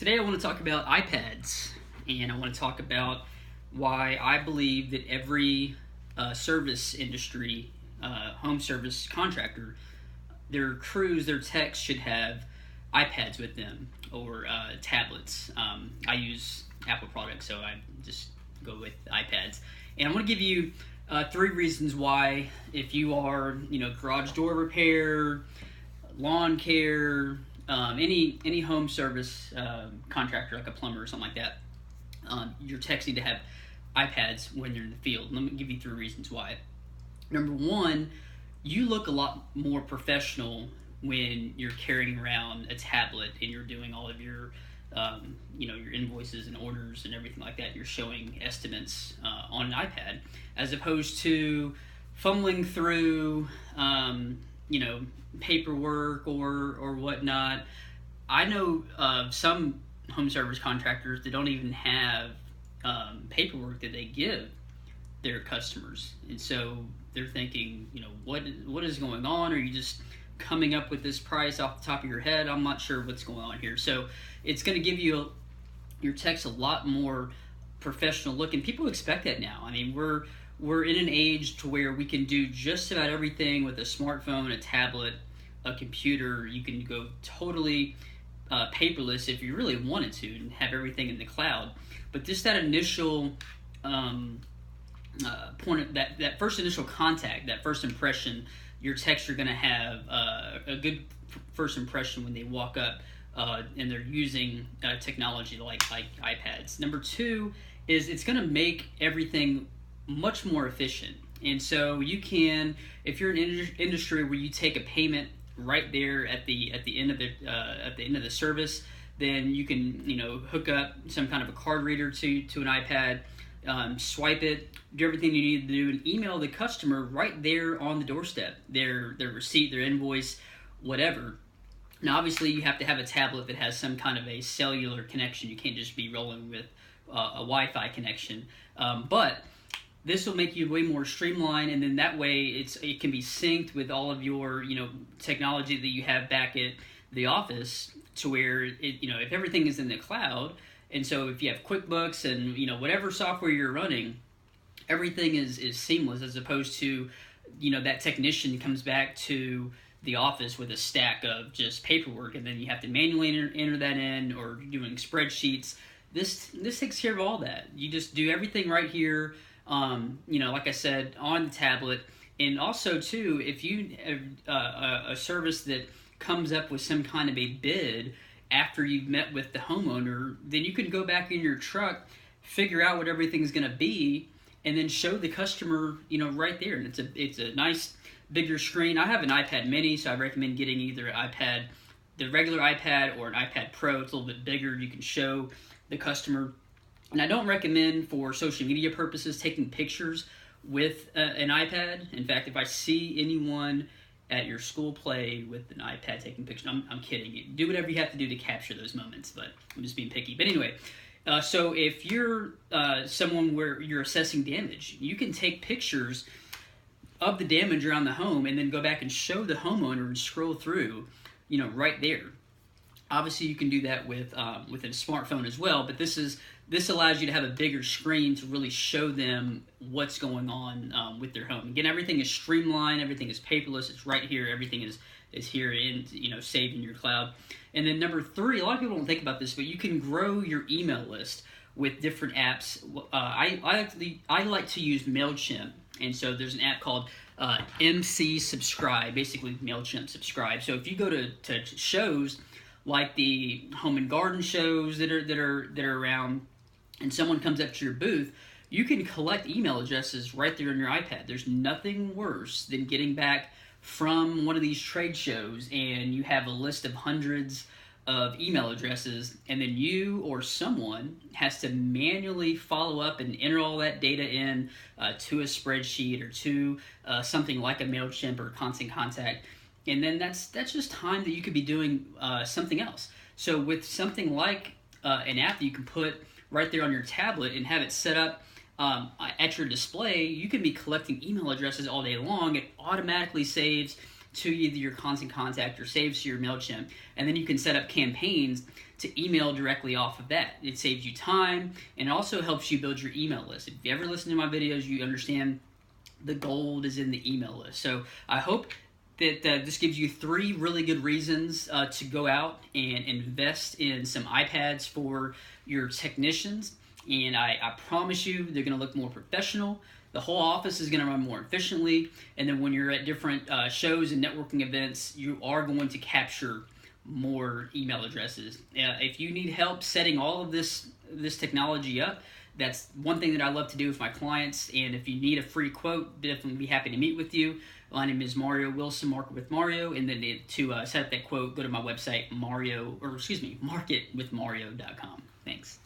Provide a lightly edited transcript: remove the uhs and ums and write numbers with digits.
Today I want to talk about iPads, and I want to talk about why I believe that every service industry, home service contractor, their crews, their techs should have iPads with them or tablets. I use Apple products, so I just go with iPads. And I want to give you three reasons why, if you are, garage door repair, lawn care, any home service contractor like a plumber or something like that, your techs need to have iPads when you're in the field. Let me give you three reasons why. Number one, you look a lot more professional when you're carrying around a tablet and you're doing all of your your invoices and orders and everything like that. You're showing estimates on an iPad as opposed to fumbling through paperwork or whatnot. I know some home service contractors that don't even have paperwork that they give their customers, and so they're thinking, what is going on? Are you just coming up with this price off the top of your head? I'm not sure what's going on here. So it's going to give your techs a lot more professional look, and people expect that now. I mean, we're in an age to where we can do just about everything with a smartphone, a tablet, a computer. You can go totally paperless if you really wanted to and have everything in the cloud. But just that initial point, that first initial contact, that first impression, your techs are going to have a good first impression when they walk up and they're using technology like iPads. Number two is it's going to make everything much more efficient. And so you can, if you're in an industry where you take a payment right there at the end of the service, then you can hook up some kind of a card reader to an iPad, swipe it, do everything you need to do, and email the customer right there on the doorstep their receipt, their invoice, whatever. Now, obviously, you have to have a tablet that has some kind of a cellular connection. You can't just be rolling with a Wi-Fi connection, but this will make you way more streamlined, and then that way it can be synced with all of your technology that you have back at the office, to where if everything is in the cloud, and so if you have QuickBooks and whatever software you're running, everything is seamless, as opposed to that technician comes back to the office with a stack of just paperwork, and then you have to manually enter that in, or doing spreadsheets. This takes care of all that. You just do everything right here. Like I said, on the tablet. And also too, if you have a service that comes up with some kind of a bid after you've met with the homeowner, then you can go back in your truck, figure out what everything's going to be, and then show the customer, right there. And it's a nice bigger screen. I have an iPad mini, so I recommend getting either the regular iPad, or an iPad Pro. It's a little bit bigger. You can show the customer. And I don't recommend, for social media purposes, taking pictures with an iPad. In fact, if I see anyone at your school play with an iPad taking pictures, I'm kidding. Do whatever you have to do to capture those moments, but I'm just being picky. But anyway, so if you're someone where you're assessing damage, you can take pictures of the damage around the home and then go back and show the homeowner and scroll through, right there. Obviously, you can do that with a smartphone as well, but this allows you to have a bigger screen to really show them what's going on with their home. Again, everything is streamlined, everything is paperless. It's right here. Everything is here in saved in your cloud. And then number three, a lot of people don't think about this, but you can grow your email list with different apps. I like to use MailChimp, and so there's an app called MC Subscribe, basically MailChimp Subscribe. So if you go to shows like the home and garden shows that are around, and someone comes up to your booth, you can collect email addresses right there on your iPad. There's nothing worse than getting back from one of these trade shows and you have a list of hundreds of email addresses, and then you or someone has to manually follow up and enter all that data in to a spreadsheet or to something like a MailChimp or Constant Contact. And then that's just time that you could be doing something else. So with something like an app that you can put right there on your tablet and have it set up at your display, you can be collecting email addresses all day long. It automatically saves to either your Constant Contact or saves to your MailChimp, and then you can set up campaigns to email directly off of that. It saves you time, and it also helps you build your email list. If you ever listen to my videos, you understand the gold is in the email list. So I hope that this gives you 3 really good reasons to go out and invest in some iPads for your technicians. And I promise you they're going to look more professional. The whole office is going to run more efficiently. And then when you're at different shows and networking events, you are going to capture more email addresses. If you need help setting all of this technology up, that's one thing that I love to do with my clients. And if you need a free quote, definitely be happy to meet with you. My name is Mario Wilson, Market with Mario. And then to set up that quote, go to my website, marketwithmario.com. Thanks.